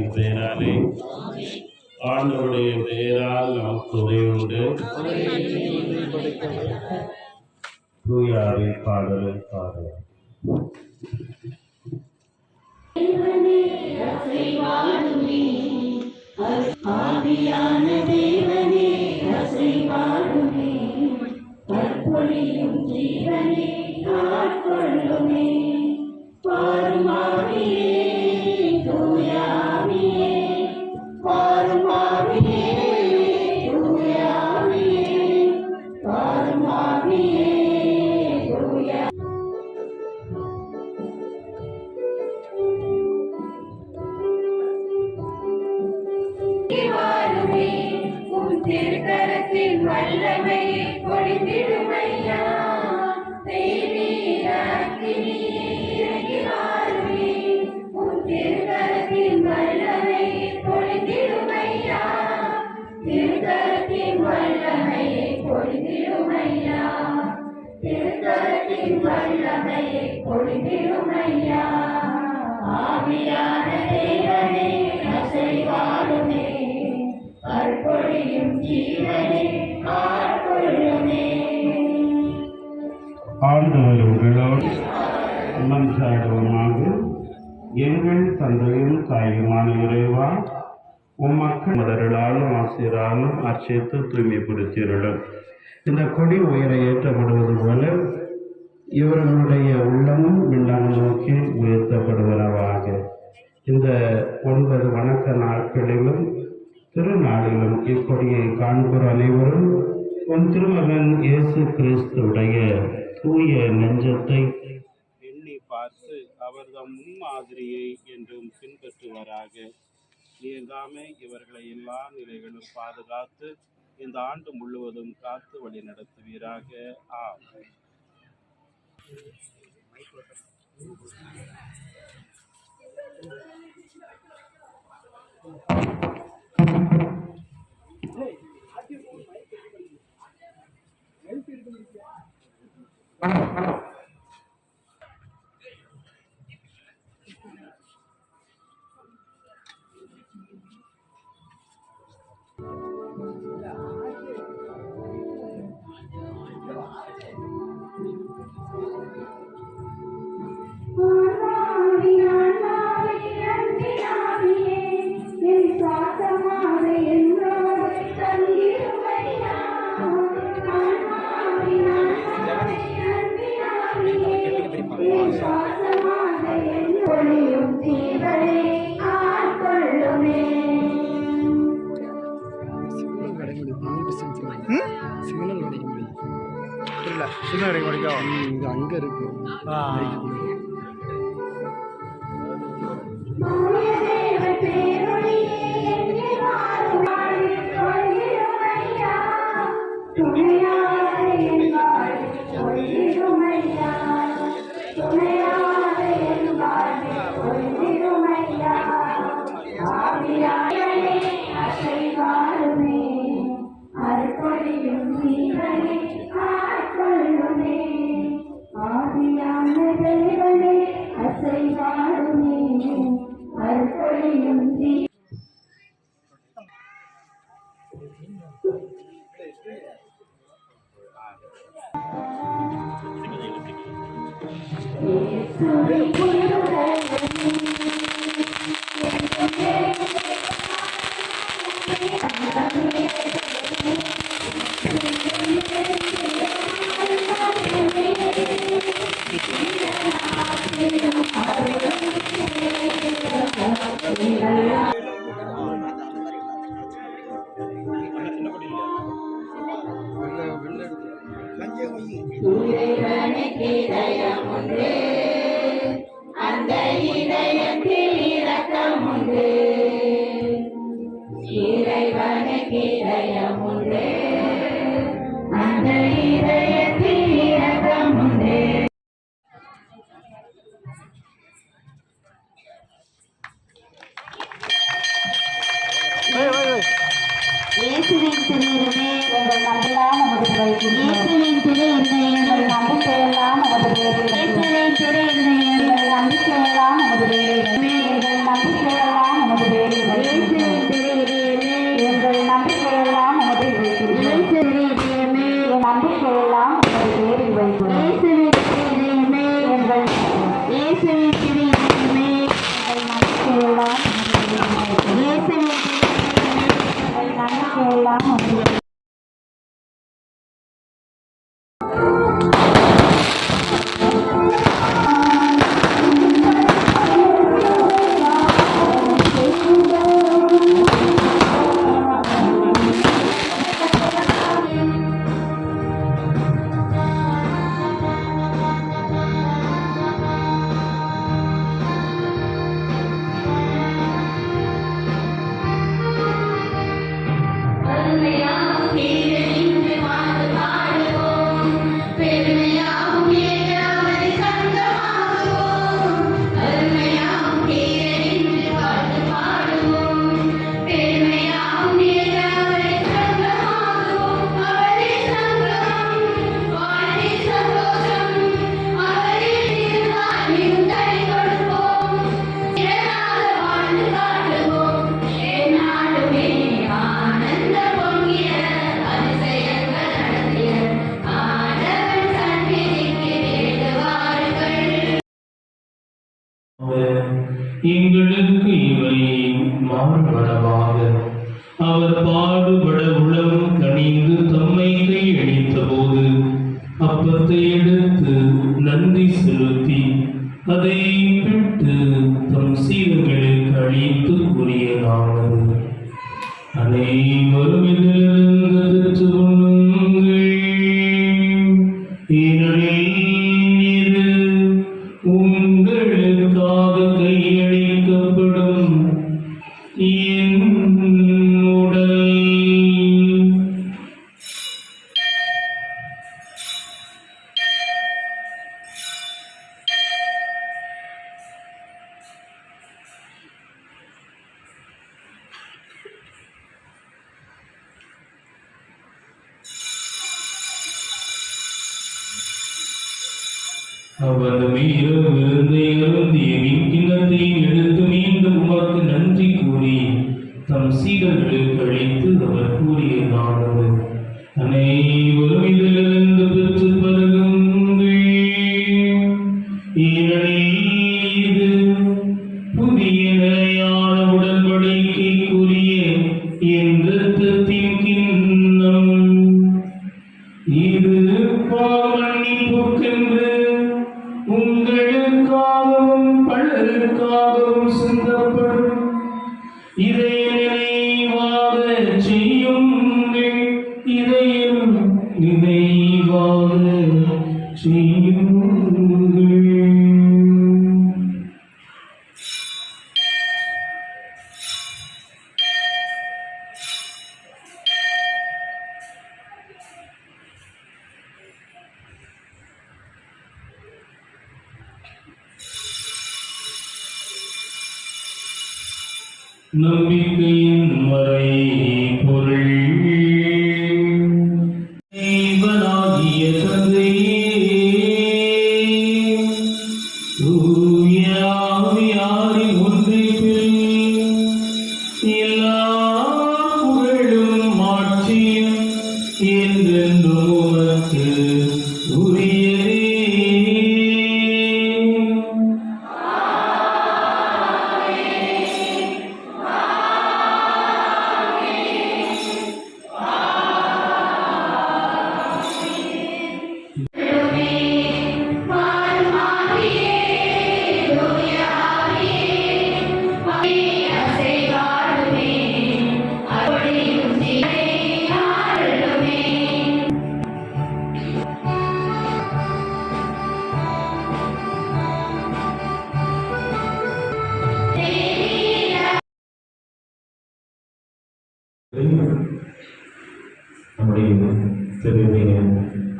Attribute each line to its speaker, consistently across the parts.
Speaker 1: ஆவியானவரின் பெயராலே ஆண்டவருடைய பெயரால் நமக்கு உதவி உண்டு. தூயாவை பாடலை பாடலாம்.
Speaker 2: ஆவியான தேவனே அசைவாடுமே, கற்பொழியும் ஜீவனே ஆட்கொள்ளுமே. பாருமாவியே தூயாவியே, பாருமாவியே தூயாவியே, பாருமாவியே தூயா. வாருமே உன் திருக்கரத்தின் வல்லமையை பொழிந்திடுமையா. தெய்வீக அக்கினியே இறங்கி வாருமே உன் திருக்கரத்தின் வல்லமையை பொழிந்திடுமையா. திருக்கரத்தின் வல்லமையை பொழிந்திடுமையா, திருக்கரத்தின் வல்லமையை பொழிந்திடுமையா. ஆவியான தேவனே அசைவாடுமே, கற்பொழியும் ஜீவனே ஆட்கொள்ளுமே.
Speaker 1: ஆண்டவர் உங்களோடு மன்றாடுவோமாக. எங்கள் தந்தையும் தாயுமான இறைவா, உம்மக்கள் மலர்களாலும் ஆசிரியராலும் அர்ச்சித்து தூய்மைப்படுத்தியுள்ளோம். இந்த கொடி உயர ஏற்றப்படுவது போல இவர்களுடைய உள்ளமும் விண்ணகம் நோக்கி உயர்த்தப்படுவனவாக. இந்த 9 வணக்க நாட்களிலும் திருநாளிலும் இக்கொடியை காண்போர் அனைவரும் உன் திருமகன் இயேசு கிறிஸ்துடைய தூய நெஞ்சத்தை எண்ணி பார்த்து அவர்தம் முன்மாதிரியை என்றும் பின்பற்றுவராக. நீர்தாமே இவர்களை எல்லா நிலைகளும் பாதுகாத்து இந்த ஆண்டு முழுவதும் காத்து வழி நடத்துவீராக. ஆமென்.
Speaker 3: அங்க இருக்கு.
Speaker 2: இறைவனுக்கு இதயம் உண்டு, அந்த இதயத்தில் இரக்கம் உண்டு. இறைவனுக்கு இதயம் உண்டு, அந்த இதயத்தில் இரக்கம் உண்டு. இயேசுவின் திருவுருவே எங்கள் நம்பெல்லாம் உமது வைக்கிறோம். இயேசுவின் திரு எங்கள் நம்பிக்கையெல்லாம் உமது வேலைகள். இயேசுவின் திரு எங்கள் நம்பிக்கையெல்லாம் உமது வேலைகள். எங்கள் நம்பிக்கையெல்லாம் உமது வேலைகள்.
Speaker 1: எங்களுக்கு இவை மாறுபடவாக. அவர் பாடுபட உளம் கனிந்து தம்மை கையளித்த போது அப்பத்தை எடுத்து நன்றி செலுத்தி அதை விட்டு தம் சீடர்களுக்கு அளித்து கூறியதாவது: அனைவரும் இதிலிருந்து பெற்று உண்ணுங்கள். ஏனெனில் இது உங்களுக்காக கையளிக்கப்படும் என் உடல். அவர் மீண்டும் விருந்தை அருந்திய கிண்ணத்தை எடுத்து மீண்டும் உமக்கு நன்றி கூறி தம் சீடர்களுக்கு அளித்து அவர் கூறியதாவது: அனைவரும் இதிலிருந்து பெற்று பருகுங்கள். ஏனெனில் இது புதிய நிலையான உடன்படிக்கைக்குரிய என் இரத்தத்தின் கிண்ணம். இது பாவமன்னிப்புக்கென்று உங்களுக்காகவும் பலருக்காகவும் சிந்தப்படும். இதை நினைவாக செய்யுங்கள். இதையும் நினைவாக செய்யுங்கள். நம்பிக்கையின் மறை பொருள். தேவனாகிய தந்தையே, தூய ஆவியாரின் ஒன்றிப்பில் எல்லா புகழும் மாட்சியும் என்றென்றும் உமக்கு உரியதே.
Speaker 4: நம்முடைய திருவிழா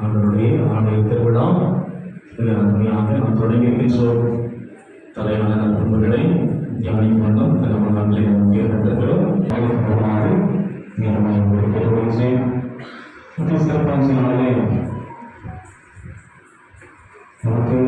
Speaker 4: அவருடைய ஆலய திருவிழா அருமையாக நாம் தொடங்கி இருக்கின்றோம். தலையான பண்புகளை தியானிக்கும் வண்ணம் திருமணங்களை நமக்கு ஏற்படுத்துகிறோம். சிறப்பான நாளிலே நமக்கு